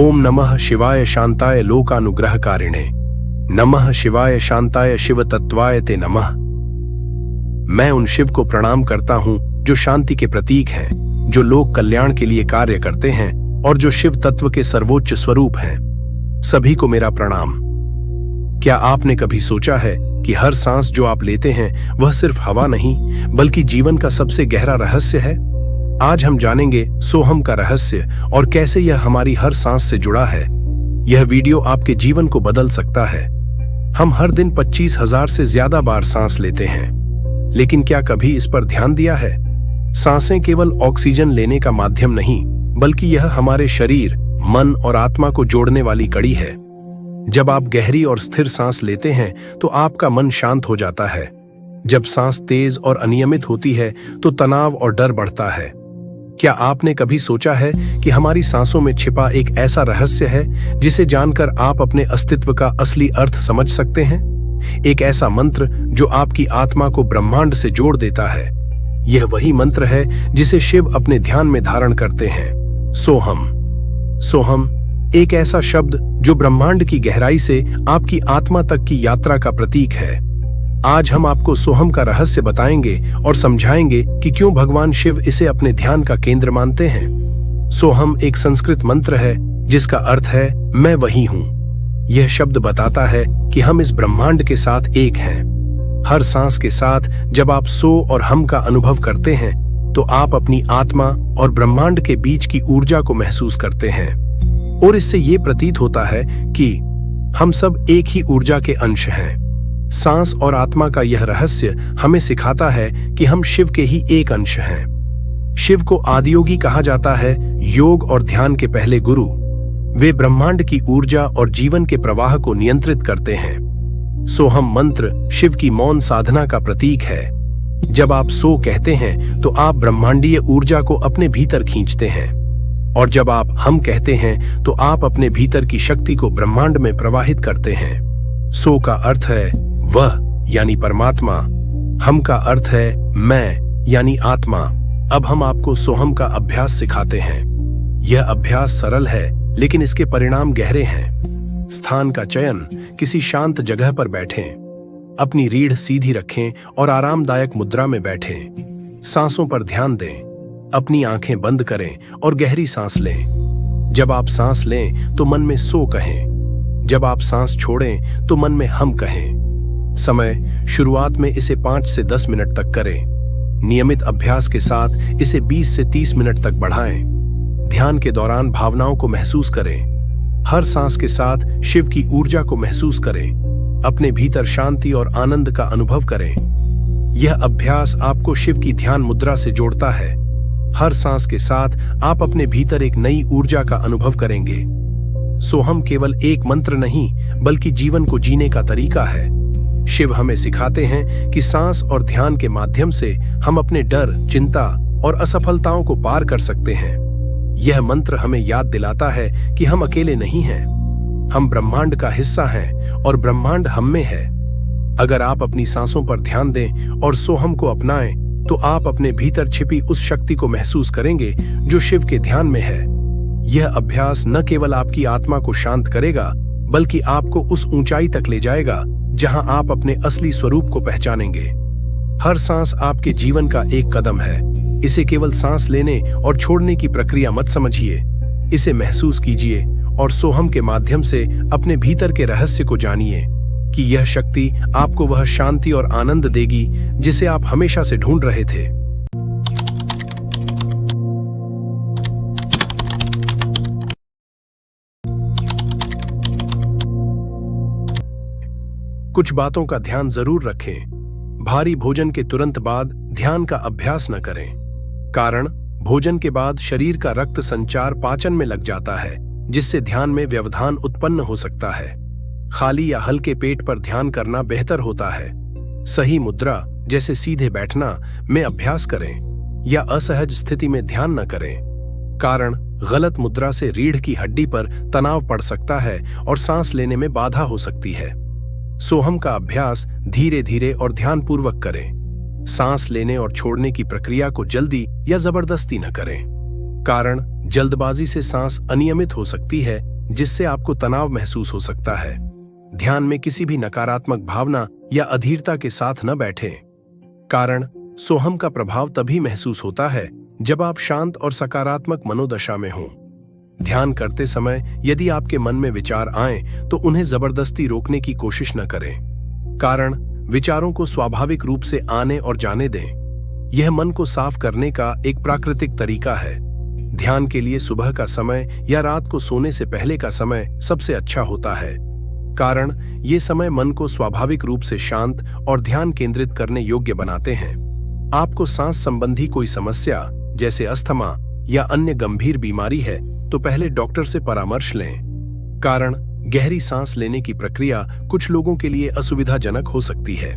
ओम नमः शिवाय शांताय लोकानुग्रहकारिणे। नमः शिवाय शांताय शिव तत्वाय ते नमः। मैं उन शिव को प्रणाम करता हूं जो शांति के प्रतीक हैं, जो लोक कल्याण के लिए कार्य करते हैं और जो शिव तत्व के सर्वोच्च स्वरूप हैं। सभी को मेरा प्रणाम। क्या आपने कभी सोचा है कि हर सांस जो आप लेते हैं वह सिर्फ हवा नहीं बल्कि जीवन का सबसे गहरा रहस्य है? आज हम जानेंगे सोहम का रहस्य और कैसे यह हमारी हर सांस से जुड़ा है। यह वीडियो आपके जीवन को बदल सकता है। हम हर दिन 25,000 से ज्यादा बार सांस लेते हैं, लेकिन क्या कभी इस पर ध्यान दिया है? सांसें केवल ऑक्सीजन लेने का माध्यम नहीं, बल्कि यह हमारे शरीर, मन और आत्मा को जोड़ने वाली कड़ी है। जब आप गहरी और स्थिर सांस लेते हैं तो आपका मन शांत हो जाता है। जब सांस तेज और अनियमित होती है तो तनाव और डर बढ़ता है। क्या आपने कभी सोचा है कि हमारी सांसों में छिपा एक ऐसा रहस्य है जिसे जानकर आप अपने अस्तित्व का असली अर्थ समझ सकते हैं? एक ऐसा मंत्र जो आपकी आत्मा को ब्रह्मांड से जोड़ देता है। यह वही मंत्र है जिसे शिव अपने ध्यान में धारण करते हैं। सोहम। सोहम एक ऐसा शब्द जो ब्रह्मांड की गहराई से आपकी आत्मा तक की यात्रा का प्रतीक है। आज हम आपको सोहम का रहस्य बताएंगे और समझाएंगे कि क्यों भगवान शिव इसे अपने ध्यान का केंद्र मानते हैं। सोहम एक संस्कृत मंत्र है जिसका अर्थ है मैं वही हूं। यह शब्द बताता है कि हम इस ब्रह्मांड के साथ एक हैं। हर सांस के साथ जब आप सो और हम का अनुभव करते हैं तो आप अपनी आत्मा और ब्रह्मांड के बीच की ऊर्जा को महसूस करते हैं, और इससे ये प्रतीत होता है कि हम सब एक ही ऊर्जा के अंश हैं। सांस और आत्मा का यह रहस्य हमें सिखाता है कि हम शिव के ही एक अंश हैं। शिव को आदियोगी कहा जाता है, योग और ध्यान के पहले गुरु। वे ब्रह्मांड की ऊर्जा और जीवन के प्रवाह को नियंत्रित करते हैं। सोहम मंत्र शिव की मौन साधना का प्रतीक है। जब आप सो कहते हैं तो आप ब्रह्मांडीय ऊर्जा को अपने भीतर खींचते हैं, और जब आप हम कहते हैं तो आप अपने भीतर की शक्ति को ब्रह्मांड में प्रवाहित करते हैं। सो का अर्थ है वह यानी परमात्मा, हम का अर्थ है मैं यानी आत्मा। अब हम आपको सोहम का अभ्यास सिखाते हैं। यह अभ्यास सरल है लेकिन इसके परिणाम गहरे हैं। स्थान का चयन, किसी शांत जगह पर बैठें, अपनी रीढ़ सीधी रखें और आरामदायक मुद्रा में बैठें। सांसों पर ध्यान दें, अपनी आंखें बंद करें और गहरी सांस लें। जब आप सांस लें तो मन में सो कहें, जब आप सांस छोड़ें तो मन में हम कहें। समय शुरुआत में इसे 5 से 10 मिनट तक करें। नियमित अभ्यास के साथ इसे 20 से 30 मिनट तक बढ़ाएं। ध्यान के दौरान भावनाओं को महसूस करें। हर सांस के साथ शिव की ऊर्जा को महसूस करें। अपने भीतर शांति और आनंद का अनुभव करें। यह अभ्यास आपको शिव की ध्यान मुद्रा से जोड़ता है। हर सांस के साथ आप अपने भीतर एक नई ऊर्जा का अनुभव करेंगे। सोहम केवल एक मंत्र नहीं बल्कि जीवन को जीने का तरीका है। शिव हमें सिखाते हैं कि सांस और ध्यान के माध्यम से हम अपने डर, चिंता और असफलताओं को पार कर सकते हैं। यह मंत्र हमें याद दिलाता है कि हम अकेले नहीं हैं। हम ब्रह्मांड का हिस्सा हैं और ब्रह्मांड हम में है। अगर आप अपनी सांसों पर ध्यान दें और सोहम को अपनाएं तो आप अपने भीतर छिपी उस शक्ति को महसूस करेंगे जो शिव के ध्यान में है। यह अभ्यास न केवल आपकी आत्मा को शांत करेगा बल्कि आपको उस ऊंचाई तक ले जाएगा जहां आप अपने असली स्वरूप को पहचानेंगे। हर सांस आपके जीवन का एक कदम है। इसे केवल सांस लेने और छोड़ने की प्रक्रिया मत समझिए, इसे महसूस कीजिए और सोहम के माध्यम से अपने भीतर के रहस्य को जानिए कि यह शक्ति आपको वह शांति और आनंद देगी जिसे आप हमेशा से ढूंढ रहे थे। कुछ बातों का ध्यान जरूर रखें। भारी भोजन के तुरंत बाद ध्यान का अभ्यास न करें। कारण, भोजन के बाद शरीर का रक्त संचार पाचन में लग जाता है, जिससे ध्यान में व्यवधान उत्पन्न हो सकता है। खाली या हल्के पेट पर ध्यान करना बेहतर होता है। सही मुद्रा जैसे सीधे बैठना में अभ्यास करें या असहज स्थिति में ध्यान न करें। कारण, गलत मुद्रा से रीढ़ की हड्डी पर तनाव पड़ सकता है और सांस लेने में बाधा हो सकती है। सोहम का अभ्यास धीरे धीरे और ध्यानपूर्वक करें। सांस लेने और छोड़ने की प्रक्रिया को जल्दी या जबरदस्ती न करें। कारण, जल्दबाजी से सांस अनियमित हो सकती है जिससे आपको तनाव महसूस हो सकता है। ध्यान में किसी भी नकारात्मक भावना या अधीरता के साथ न बैठें। कारण सोहम का प्रभाव तभी महसूस होता है जब आप शांत और सकारात्मक मनोदशा में हों। ध्यान करते समय यदि आपके मन में विचार आएं तो उन्हें जबरदस्ती रोकने की कोशिश न करें। कारण विचारों को स्वाभाविक रूप से आने और जाने दें। यह मन को साफ करने का एक प्राकृतिक तरीका है। ध्यान के लिए सुबह का समय या रात को सोने से पहले का समय सबसे अच्छा होता है। कारण ये समय मन को स्वाभाविक रूप से शांत और ध्यान केंद्रित करने योग्य बनाते हैं। आपको सांस संबंधी कोई समस्या जैसे अस्थमा या अन्य गंभीर बीमारी है तो पहले डॉक्टर से परामर्श लें। कारण गहरी सांस लेने की प्रक्रिया कुछ लोगों के लिए असुविधाजनक हो सकती है।